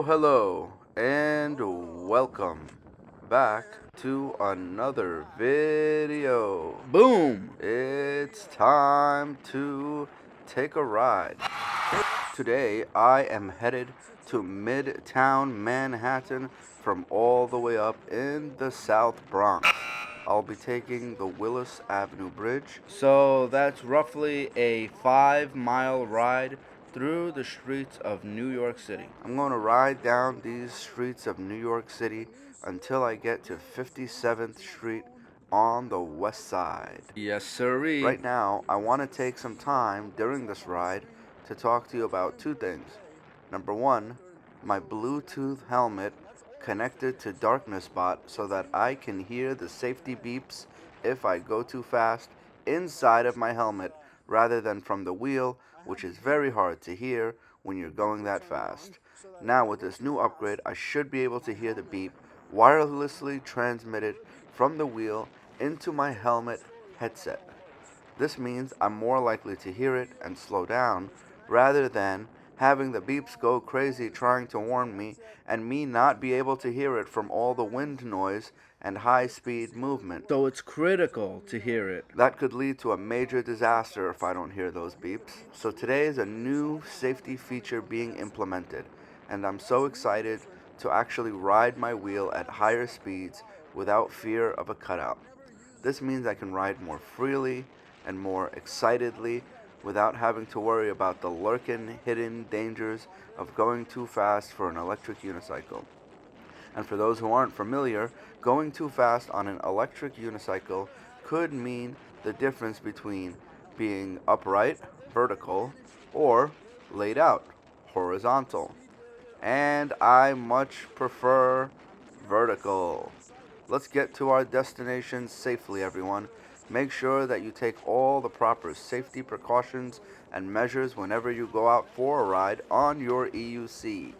Hello, and welcome back to another video. Boom! It's time to take a ride. Today, I am headed to Midtown Manhattan from all the way up in the South Bronx. I'll be taking the Willis Avenue Bridge. So that's roughly a 5-mile ride through the streets of New York City. I'm going to ride down these streets of New York City until I get to 57th Street on the west side. Yes, sirree. Right now, I want to take some time during this ride to talk to you about two things. Number one, my Bluetooth helmet connected to Darkness Bot so that I can hear the safety beeps if I go too fast inside of my helmet rather than from the wheel, which is very hard to hear when you're going that fast. Now with this new upgrade, I should be able to hear the beep wirelessly transmitted from the wheel into my helmet headset. This means I'm more likely to hear it and slow down rather than having the beeps go crazy trying to warn me and me not be able to hear it from all the wind noise and high-speed movement. So it's critical to hear it. That could lead to a major disaster if I don't hear those beeps. So today is a new safety feature being implemented, and I'm so excited to actually ride my wheel at higher speeds without fear of a cutout. This means I can ride more freely and more excitedly without having to worry about the lurking, hidden dangers of going too fast for an electric unicycle. And for those who aren't familiar, going too fast on an electric unicycle could mean the difference between being upright, vertical, or laid out, horizontal. And I much prefer vertical. Let's get to our destination safely, everyone. Make sure that you take all the proper safety precautions and measures whenever you go out for a ride on your EUC,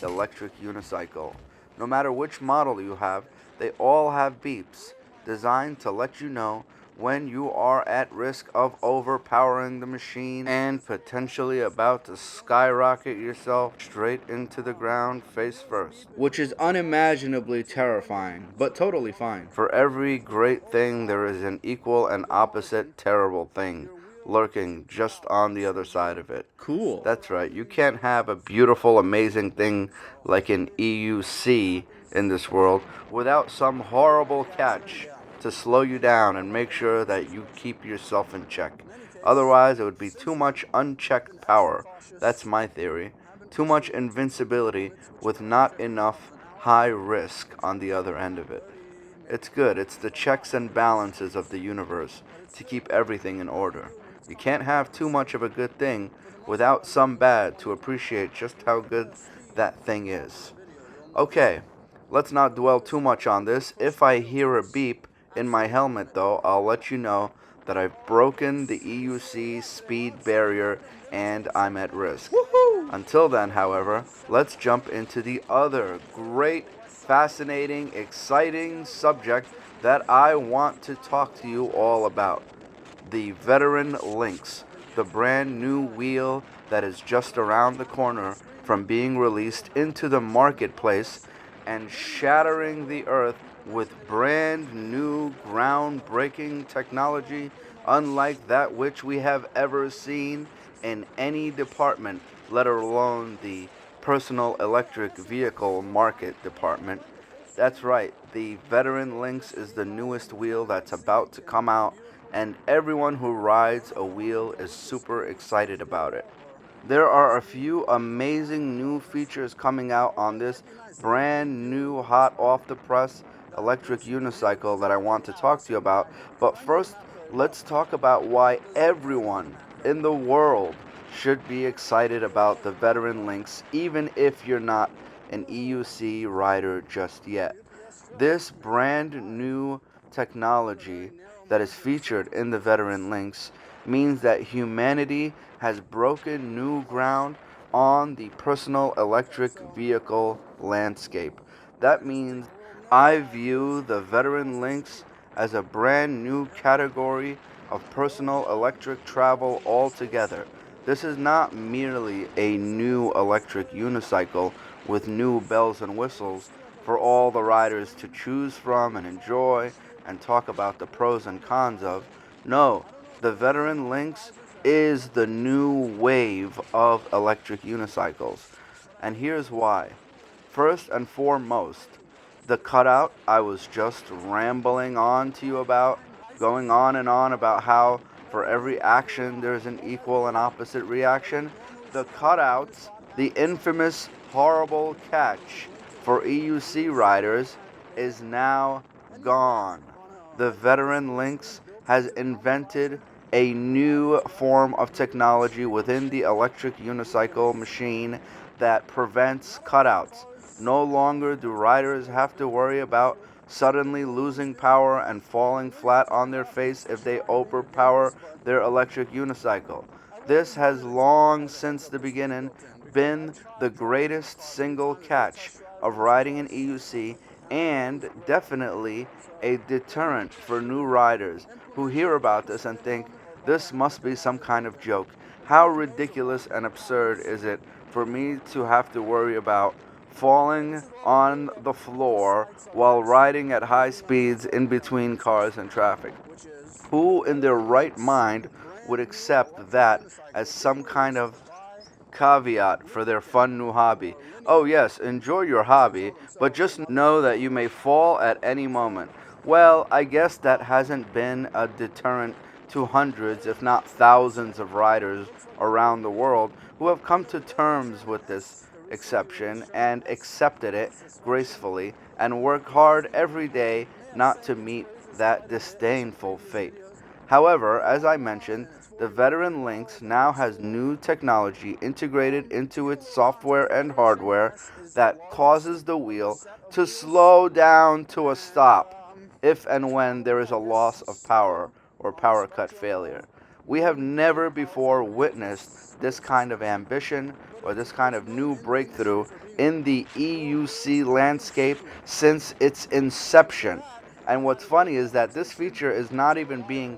electric unicycle. No matter which model you have, they all have beeps designed to let you know when you are at risk of overpowering the machine and potentially about to skyrocket yourself straight into the ground face first. Which is unimaginably terrifying, but totally fine. For every great thing, there is an equal and opposite terrible thing lurking just on the other side of it. Cool. That's right. You can't have a beautiful, amazing thing like an EUC in this world without some horrible catch to slow you down and make sure that you keep yourself in check. Otherwise, it would be too much unchecked power. That's my theory. Too much invincibility with not enough high risk on the other end of it. It's good. It's the checks and balances of the universe to keep everything in order. You can't have too much of a good thing without some bad to appreciate just how good that thing is. Okay, let's not dwell too much on this. If I hear a beep in my helmet, though, I'll let you know that I've broken the EUC speed barrier and I'm at risk. Woohoo! Until then, however, let's jump into the other great, fascinating, exciting subject that I want to talk to you all about. The Veteran Lynx, the brand new wheel that is just around the corner from being released into the marketplace and shattering the earth with brand new groundbreaking technology unlike that which we have ever seen in any department, let alone the personal electric vehicle market department. That's right, the Veteran Lynx is the newest wheel that's about to come out, and everyone who rides a wheel is super excited about it. There are a few amazing new features coming out on this brand new hot off the press electric unicycle that I want to talk to you about. But first, let's talk about why everyone in the world should be excited about the Veteran Lynx, even if you're not an EUC rider just yet. This brand new technology that is featured in the Veteran Lynx means that humanity has broken new ground on the personal electric vehicle landscape. That means I view the Veteran Lynx as a brand new category of personal electric travel altogether. This is not merely a new electric unicycle with new bells and whistles for all the riders to choose from and enjoy and talk about the pros and cons of. No, the Veteran Lynx is the new wave of electric unicycles. And here's why. First and foremost, the cutout I was just rambling on to you about, going on and on about how for every action there's an equal and opposite reaction. The cutouts, the infamous horrible catch for EUC riders, is now gone. The Veteran Lynx has invented a new form of technology within the electric unicycle machine that prevents cutouts. No longer do riders have to worry about suddenly losing power and falling flat on their face if they overpower their electric unicycle. This has long since the beginning been the greatest single catch of riding in EUC, and definitely a deterrent for new riders who hear about this and think this must be some kind of joke. How ridiculous and absurd is it for me to have to worry about falling on the floor while riding at high speeds in between cars and traffic? Who in their right mind would accept that as some kind of caveat for their fun new hobby? Oh, yes, enjoy your hobby, but just know that you may fall at any moment. Well, I guess that hasn't been a deterrent to hundreds, if not thousands, of riders around the world who have come to terms with this exception and accepted it gracefully and work hard every day not to meet that disdainful fate. However, as I mentioned, the Veteran Lynx now has new technology integrated into its software and hardware that causes the wheel to slow down to a stop if and when there is a loss of power or power cut failure. We have never before witnessed this kind of ambition or this kind of new breakthrough in the EUC landscape since its inception. And what's funny is that this feature is not even being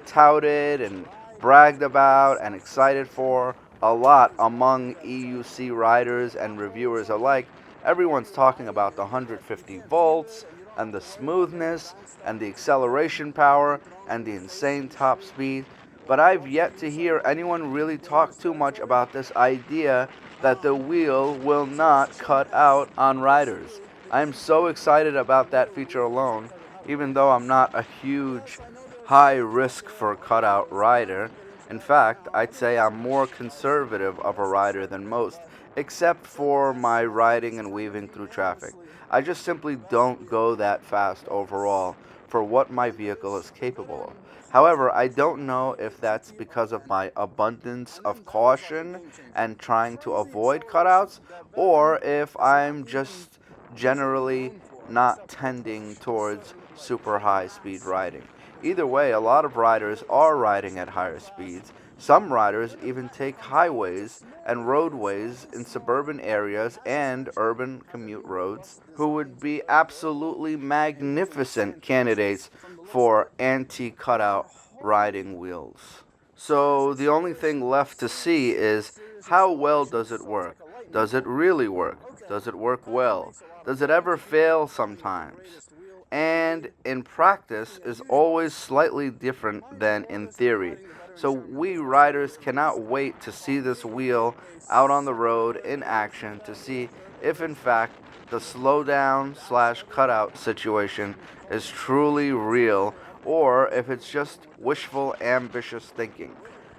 touted and bragged about and excited for a lot among EUC riders and reviewers alike. Everyone's talking about the 150 volts and the smoothness and the acceleration power and the insane top speed, but I've yet to hear anyone really talk too much about this idea that the wheel will not cut out on riders. I'm so excited about that feature alone, even though I'm not a huge high risk for cutout rider. In fact, I'd say I'm more conservative of a rider than most, except for my riding and weaving through traffic. I just simply don't go that fast overall for what my vehicle is capable of. However, I don't know if that's because of my abundance of caution and trying to avoid cutouts, or if I'm just generally not tending towards super high speed riding. Either way, a lot of riders are riding at higher speeds. Some riders even take highways and roadways in suburban areas and urban commute roads who would be absolutely magnificent candidates for anti-cutout riding wheels. So the only thing left to see is how well does it work? Does it really work? Does it work well? Does it ever fail sometimes? And in practice is always slightly different than in theory. So we riders cannot wait to see this wheel out on the road in action to see if in fact the slowdown slash cutout situation is truly real or if it's just wishful ambitious thinking.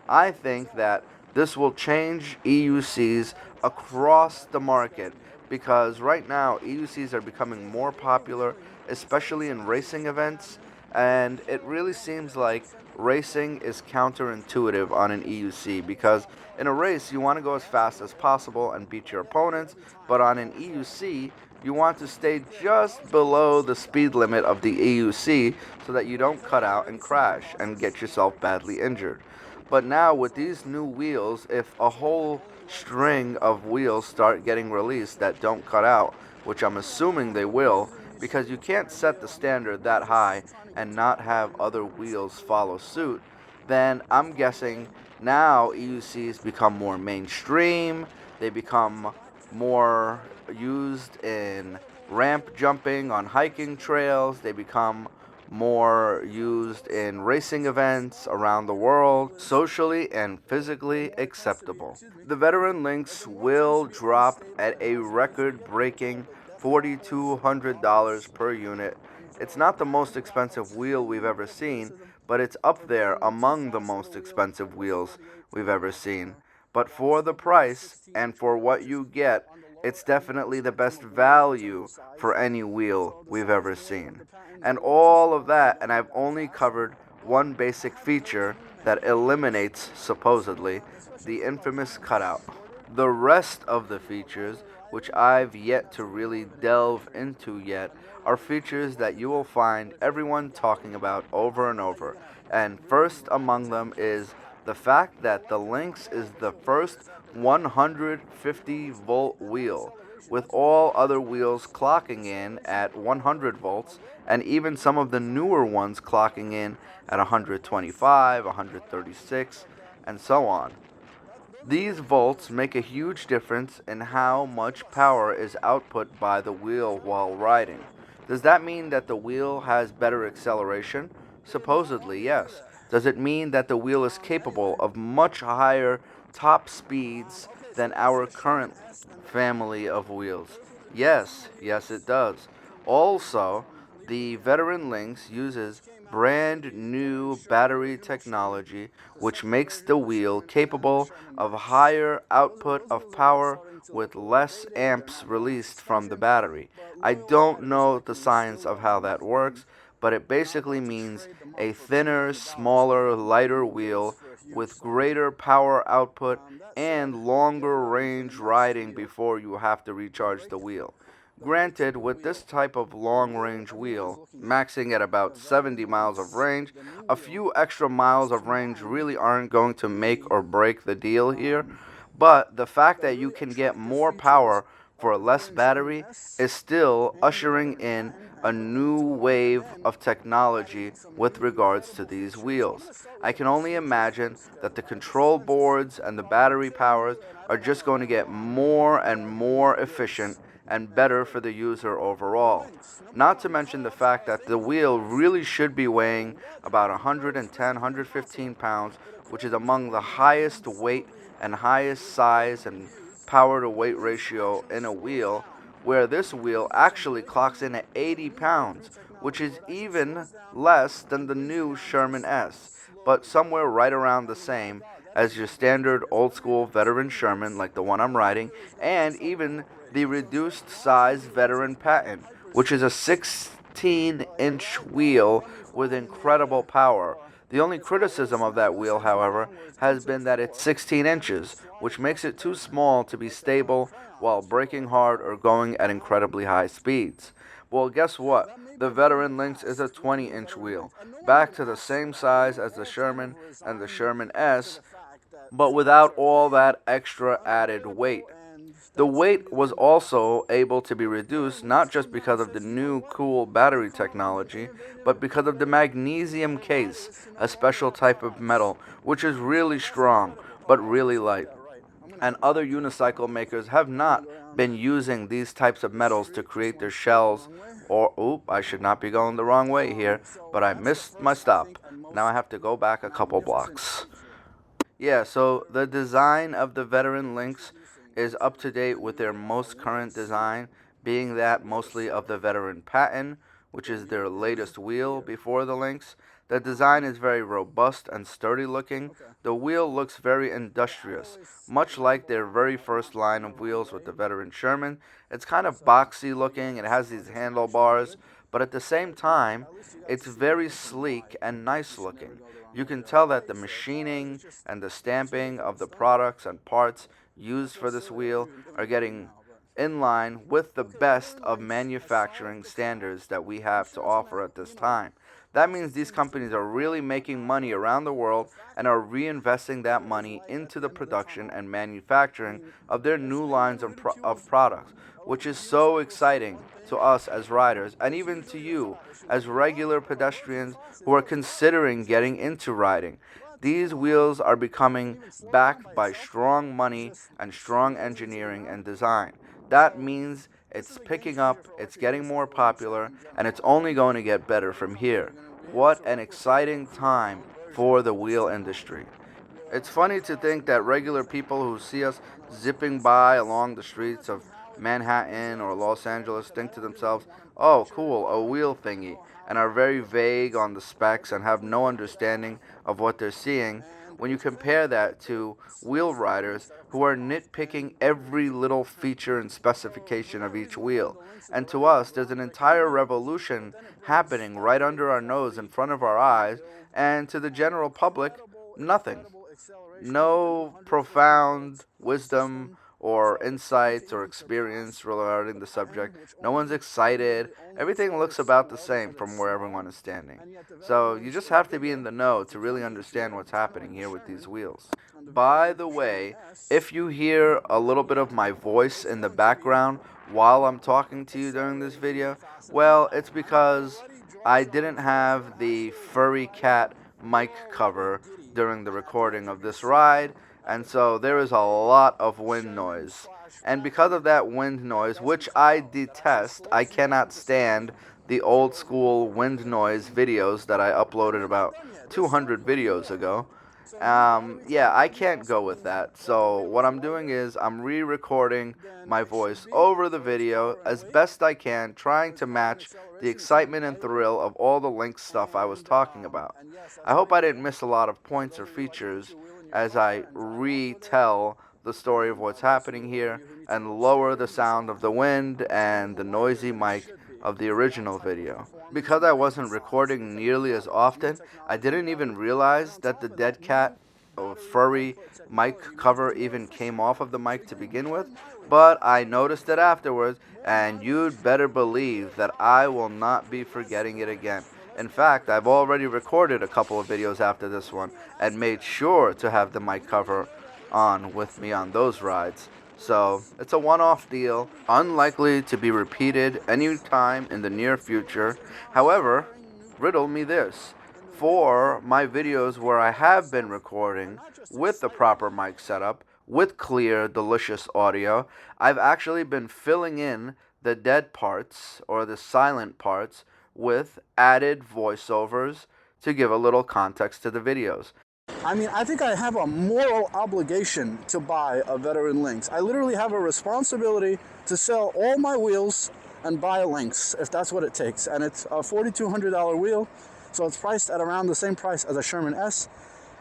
I think that this will change EUCs across the market because right now EUCs are becoming more popular, especially in racing events, and it really seems like racing is counterintuitive on an EUC because in a race you want to go as fast as possible and beat your opponents, but on an EUC you want to stay just below the speed limit of the EUC so that you don't cut out and crash and get yourself badly injured. But now with these new wheels, if a whole string of wheels start getting released that don't cut out, which I'm assuming they will, because you can't set the standard that high and not have other wheels follow suit, then I'm guessing now EUCs become more mainstream, they become more used in ramp jumping on hiking trails. They become more used in racing events around the world, socially and physically acceptable. The Veteran Lynx will drop at a record breaking $4,200 per unit. It's not the most expensive wheel we've ever seen, but it's up there among the most expensive wheels we've ever seen. But for the price and for what you get, it's definitely the best value for any wheel we've ever seen. And all of that, and I've only covered one basic feature that eliminates, supposedly, the infamous cutout. The rest of the features, which I've yet to really delve into yet, are features that you will find everyone talking about over and over. And first among them is the fact that the Lynx is the first 150 volt wheel, with all other wheels clocking in at 100 volts, and even some of the newer ones clocking in at 125, 136, and so on. These volts make a huge difference in how much power is output by the wheel while riding. Does that mean that the wheel has better acceleration? Supposedly, yes. Does it mean that the wheel is capable of much higher top speeds than our current family of wheels? Yes, yes, it does. Also, the Veteran Lynx uses brand new battery technology which makes the wheel capable of higher output of power with less amps released from the battery. I don't know the science of how that works, but it basically means a thinner, smaller, lighter wheel with greater power output and longer range riding before you have to recharge the wheel. Granted, with this type of long range wheel, maxing at about 70 miles of range, a few extra miles of range really aren't going to make or break the deal here, but the fact that you can get more power for less battery is still ushering in a new wave of technology with regards to these wheels. I can only imagine that the control boards and the battery powers are just going to get more and more efficient and better for the user overall. Not to mention the fact that the wheel really should be weighing about 110, 115 pounds, which is among the highest weight and highest size and power to weight ratio in a wheel, where this wheel actually clocks in at 80 pounds, which is even less than the new Sherman S, but somewhere right around the same as your standard old school veteran Sherman like the one I'm riding, and even the reduced size veteran Patton, which is a 16-inch wheel with incredible power. The only criticism of that wheel, however, has been that it's 16 inches, which makes it too small to be stable while braking hard or going at incredibly high speeds. Well, guess what? The Veteran Lynx is a 20-inch wheel, back to the same size as the Sherman and the Sherman S, but without all that extra added weight. The weight was also able to be reduced not just because of the new cool battery technology, but because of the magnesium case, a special type of metal which is really strong but really light. And other unicycle makers have not been using these types of metals to create their shells. Or, oop, I should not be going the wrong way here, but I missed my stop. Now I have to go back a couple blocks. Yeah, so the design of the Veteran Lynx is up to date with their most current design, being that mostly of the Veteran Patton, which is their latest wheel before the Lynx. The design is very robust and sturdy looking. The wheel looks very industrious, much like their very first line of wheels with the Veteran Sherman. It's kind of boxy looking, it has these handlebars, but at the same time, it's very sleek and nice looking. You can tell that the machining and the stamping of the products and parts used for this wheel are getting in line with the best of manufacturing standards that we have to offer at this time. That means these companies are really making money around the world and are reinvesting that money into the production and manufacturing of their new lines of products, which is so exciting to us as riders and even to you as regular pedestrians who are considering getting into riding. These wheels are becoming backed by strong money and strong engineering and design. That means it's picking up, it's getting more popular, and it's only going to get better from here. What an exciting time for the wheel industry. It's funny to think that regular people who see us zipping by along the streets of Manhattan or Los Angeles think to themselves, oh, cool, a wheel thingy, and are very vague on the specs and have no understanding of what they're seeing. When you compare that to wheel riders who are nitpicking every little feature and specification of each wheel. And to us, there's an entire revolution happening right under our nose in front of our eyes, and to the general public, nothing. No profound wisdom or insights or experience regarding the subject. No one's excited. Everything looks about the same from where everyone is standing. So you just have to be in the know to really understand what's happening here with these wheels. By the way, if you hear a little bit of my voice in the background while I'm talking to you during this video, well, it's because I didn't have the furry cat mic cover during the recording of this ride, and so there is a lot of wind noise. And because of that wind noise, which I detest, I cannot stand the old school wind noise videos that I uploaded about 200 videos ago. Yeah, I can't go with that. So what I'm doing is I'm re-recording my voice over the video as best I can, trying to match the excitement and thrill of all the Lynx stuff I was talking about. I hope I didn't miss a lot of points or features as I retell the story of what's happening here and lower the sound of the wind and the noisy mic of the original video. Because I wasn't recording nearly as often, I didn't even realize that the dead cat or furry mic cover even came off of the mic to begin with, but I noticed it afterwards, and you'd better believe that I will not be forgetting it again. In fact, I've already recorded a couple of videos after this one and made sure to have the mic cover on with me on those rides. So it's a one-off deal, unlikely to be repeated any time in the near future. However, riddle me this. For my videos where I have been recording with the proper mic setup, with clear, delicious audio, I've actually been filling in the dead parts or the silent parts with added voiceovers to give a little context to the videos. I mean, I think I have a moral obligation to buy a Veteran Lynx. I literally have a responsibility to sell all my wheels and buy a Lynx, if that's what it takes. And it's a $4,200 wheel, so it's priced at around the same price as a Sherman S.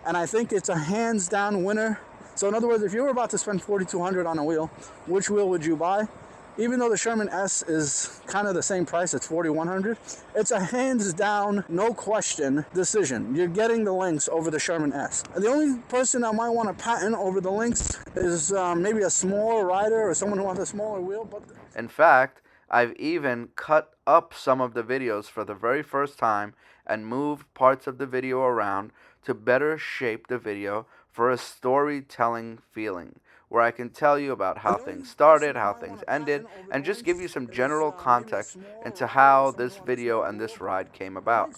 And I think it's a hands-down winner. So in other words, if you were about to spend $4,200 on a wheel, which wheel would you buy? Even though the Sherman S is kind of the same price, it's $4,100, it's a hands-down, no question decision. You're getting the Lynx over the Sherman S. The only person that might want to patent over the Lynx is maybe a smaller rider or someone who wants a smaller wheel. But in fact, I've even cut up some of the videos for the very first time and moved parts of the video around to better shape the video for a storytelling feeling, where I can tell you about how things started, how things ended, and just give you some general context into how this video and this ride came about.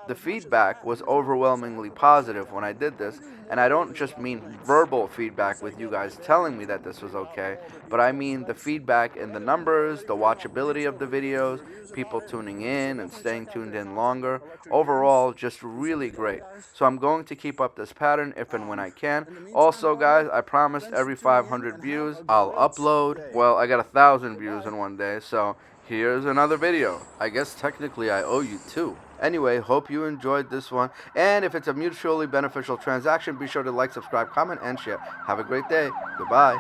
The feedback was overwhelmingly positive when I did this, and I don't just mean verbal feedback with you guys telling me that this was okay, but I mean the feedback in the numbers, the watchability of the videos, people tuning in and staying tuned in longer. Overall, just really great. So I'm going to keep up this pattern if and when I can. Also, guys, I promised every 500 views I'll upload. Well, I got 1,000 views in one day, so here's another video. I guess technically I owe you two. Anyway, hope you enjoyed this one. And if it's a mutually beneficial transaction, be sure to like, subscribe, comment, and share. Have a great day. Goodbye.